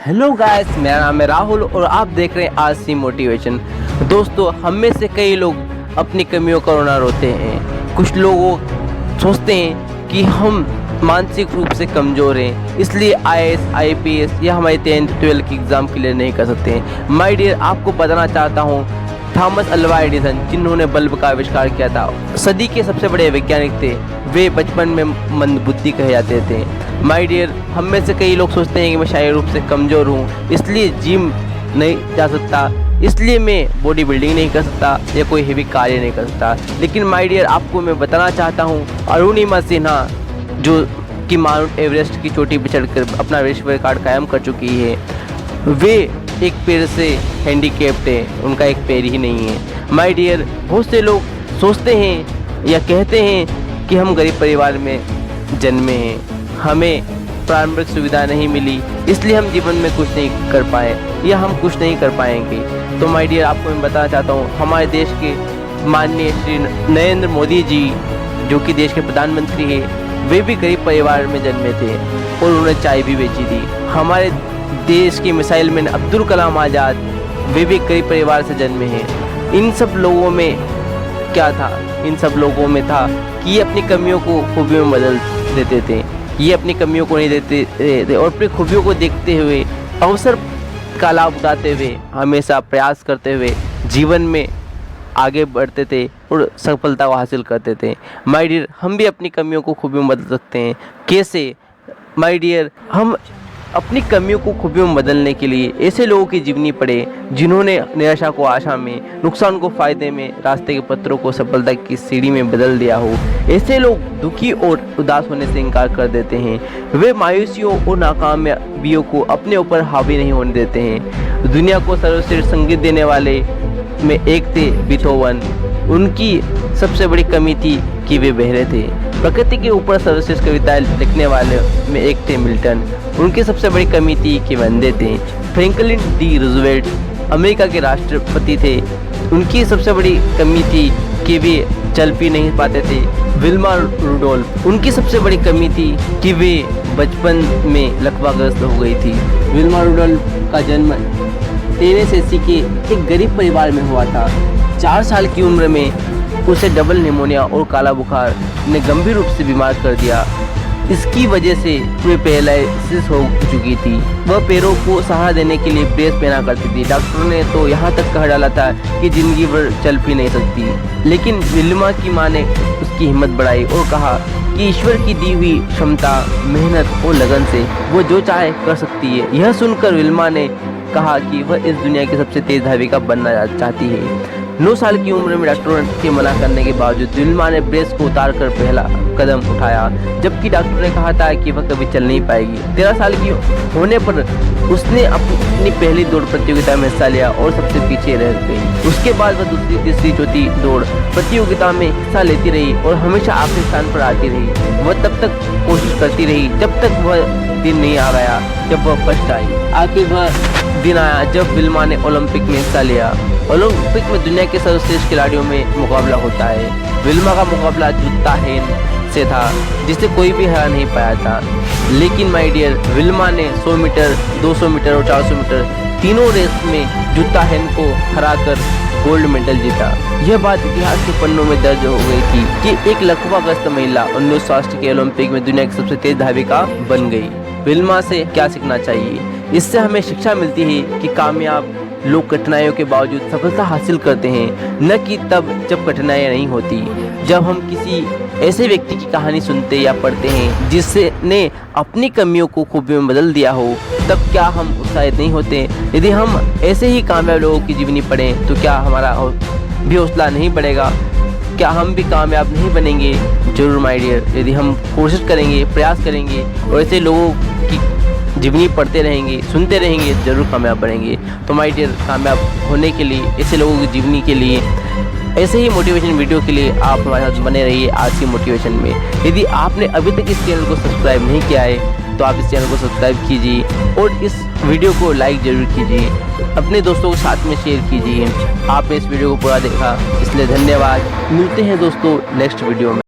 Hello guys, मेरा नाम है राहुल और आप देख रहे हैं आरसी मोटिवेशन। दोस्तों, हम में से कई लोग अपनी कमियों का रोना रोते हैं। कुछ लोग सोचते हैं कि हम मानसिक रूप से कमज़ोर हैं, इसलिए आईएएस, आईपीएस या हमारे 10th 12th की एग्ज़ाम क्लियर नहीं कर सकते हैं। माय डियर, आपको बताना चाहता हूँ, थॉमस अल्वा एडिसन, जिन्होंने बल्ब का आविष्कार किया था, सदी के सबसे बड़े वैज्ञानिक थे। वे बचपन में मंदबुद्धि कहे जाते थे। माय डियर, हम में से कई लोग सोचते हैं कि मैं शारीरिक रूप से कमज़ोर हूँ, इसलिए जिम नहीं जा सकता, इसलिए मैं बॉडी बिल्डिंग नहीं कर सकता या कोई हेवी कार्य नहीं कर सकता। लेकिन माय डियर, आपको मैं बताना चाहता हूँ, अरुणिमा सिन्हा, जो कि माउंट एवरेस्ट की चोटी पर चढ़कर अपना विश्व रिकॉर्ड कायम कर चुकी है, वे एक पैर से हैंडीकैप्ड है, उनका एक पैर ही नहीं है। माय डियर, बहुत से लोग सोचते हैं या कहते हैं कि हम गरीब परिवार में जन्मे हैं, हमें प्रारंभिक सुविधा नहीं मिली, इसलिए हम जीवन में कुछ नहीं कर पाए या हम कुछ नहीं कर पाएंगे। तो माय डियर, आपको मैं बताना चाहता हूँ, हमारे देश के माननीय श्री नरेंद्र मोदी जी, जो कि देश के प्रधानमंत्री हैं, वे भी गरीब परिवार में जन्मे थे और उन्होंने चाय भी बेची थी। हमारे देश के मिसाइल मैन अब्दुल कलाम आज़ाद, वे भी गरीब परिवार से जन्मे हैं। इन सब लोगों में क्या था? इन सब लोगों में था कि ये अपनी कमियों को खूबियों में बदल देते थे। ये अपनी कमियों को नहीं देते थे और अपनी खूबियों को देखते हुए, अवसर का लाभ उठाते हुए, हमेशा प्रयास करते हुए जीवन में आगे बढ़ते थे और सफलता को हासिल करते थे। माय डियर, हम भी अपनी कमियों को खूबियों में बदल सकते हैं। कैसे? माय डियर, हम अपनी कमियों को खूबियों में बदलने के लिए ऐसे लोगों की जीवनी पढ़े जिन्होंने निराशा को आशा में, नुकसान को फायदे में, रास्ते के पत्थरों को सफलता की सीढ़ी में बदल दिया हो। ऐसे लोग दुखी और उदास होने से इनकार कर देते हैं। वे मायूसियों और नाकामयाबियों को अपने ऊपर हावी नहीं होने देते हैं। दुनिया को सर्वश्रेष्ठ संगीत देने वाले में एक थे बीथोवन। उनकी सबसे बड़ी कमी थी कि वे बहरे थे। प्रकृति के ऊपर सर्वश्रेष्ठ कविताएं लिखने वाले में एक थे मिल्टन। उनकी सबसे बड़ी कमी थी कि वे अंधे थे। फ्रैंकलिन डी रूजवेल्ट अमेरिका के राष्ट्रपति थे। उनकी सबसे बड़ी कमी थी कि वे चल भी नहीं पाते थे। विल्मा रुडोल्फ, उनकी सबसे बड़ी कमी थी कि वे बचपन में लकवाग्रस्त हो गई थी। विल्मा रुडोल्फ का जन्म टेनेसी के एक गरीब परिवार में हुआ था। 4 साल की उम्र में उसे डबल निमोनिया और काला बुखार ने गंभीर रूप से बीमार कर दिया। इसकी वजह से वे पैरालिसिस हो चुकी थी। वह पैरों को सहारा देने के लिए ब्रेस पहना करती थी। डॉक्टरों ने तो यहाँ तक कह डाला था कि जिंदगी भर चल भी नहीं सकती। लेकिन विल्मा की मां ने उसकी हिम्मत बढ़ाई और कहा कि ईश्वर की दी हुई क्षमता, मेहनत और लगन से वो जो चाहे कर सकती है। यह सुनकर विल्मा ने कहा कि वह इस दुनिया की सबसे तेज धाविका बनना चाहती है। 9 साल की उम्र में डॉक्टरों के मना करने के बावजूद विल्मा ने ब्रेस को उतारकर पहला कदम उठाया, जबकि डॉक्टर ने कहा था कि वह कभी चल नहीं पाएगी। 13 साल की होने पर उसने अपनी पहली दौड़ प्रतियोगिता में हिस्सा लिया और सबसे पीछे रह गई। उसके बाद वह दूसरी, तीसरी, चौथी दौड़ प्रतियोगिता में हिस्सा लेती रही और हमेशा आखिरी स्थान पर आती रही। वह तब तक कोशिश करती रही जब तक वह दिन नहीं आ गया जब वह फर्स्ट आई। आखिर वह दिन आया जब विल्मा ने ओलंपिक में हिस्सा लिया। ओलंपिक में दुनिया के सर्वश्रेष्ठ खिलाड़ियों में मुकाबला होता है। विल्मा का मुकाबला जूता हेन से था, जिसे कोई भी हरा नहीं पाया था। लेकिन माय डियर, विल्मा ने 100 मीटर, 200 मीटर और 400 मीटर तीनों रेस में जूता हेन को हराकर गोल्ड मेडल जीता। यह बात इतिहास के पन्नों में दर्ज हो गई थी कि एक लकवाग्रस्त महिला 1960 के ओलंपिक में दुनिया की सबसे तेज धाविका बन गई। विल्मा से क्या सीखना चाहिए? इससे हमें शिक्षा मिलती है कि कामयाब लोग कठिनाइयों के बावजूद सफलता हासिल करते हैं, न कि तब जब कठिनाइयाँ नहीं होती। जब हम किसी ऐसे व्यक्ति की कहानी सुनते या पढ़ते हैं जिसने अपनी कमियों को खूबियों में बदल दिया हो, तब क्या हम उत्साहित नहीं होते? यदि हम ऐसे ही कामयाब लोगों की जीवनी पढ़ें तो क्या हमारा भी हौसला नहीं बढ़ेगा? क्या हम भी कामयाब नहीं बनेंगे? जरूर माय डियर, यदि हम कोशिश करेंगे, प्रयास करेंगे और ऐसे लोगों की जीवनी पढ़ते रहेंगे, सुनते रहेंगे, जरूर कामयाब बनेंगे। तो माय डियर, कामयाब होने के लिए, ऐसे लोगों की जीवनी के लिए, ऐसे ही मोटिवेशन वीडियो के लिए आप हमारे साथ बने रहिए आरसी मोटिवेशन में। यदि आपने अभी तक इस चैनल को सब्सक्राइब नहीं किया है तो आप इस चैनल को सब्सक्राइब कीजिए और इस वीडियो को लाइक जरूर कीजिए। अपने दोस्तों के साथ में शेयर कीजिए। आपने इस वीडियो को पूरा देखा इसलिए धन्यवाद। मिलते हैं दोस्तों नेक्स्ट वीडियो में।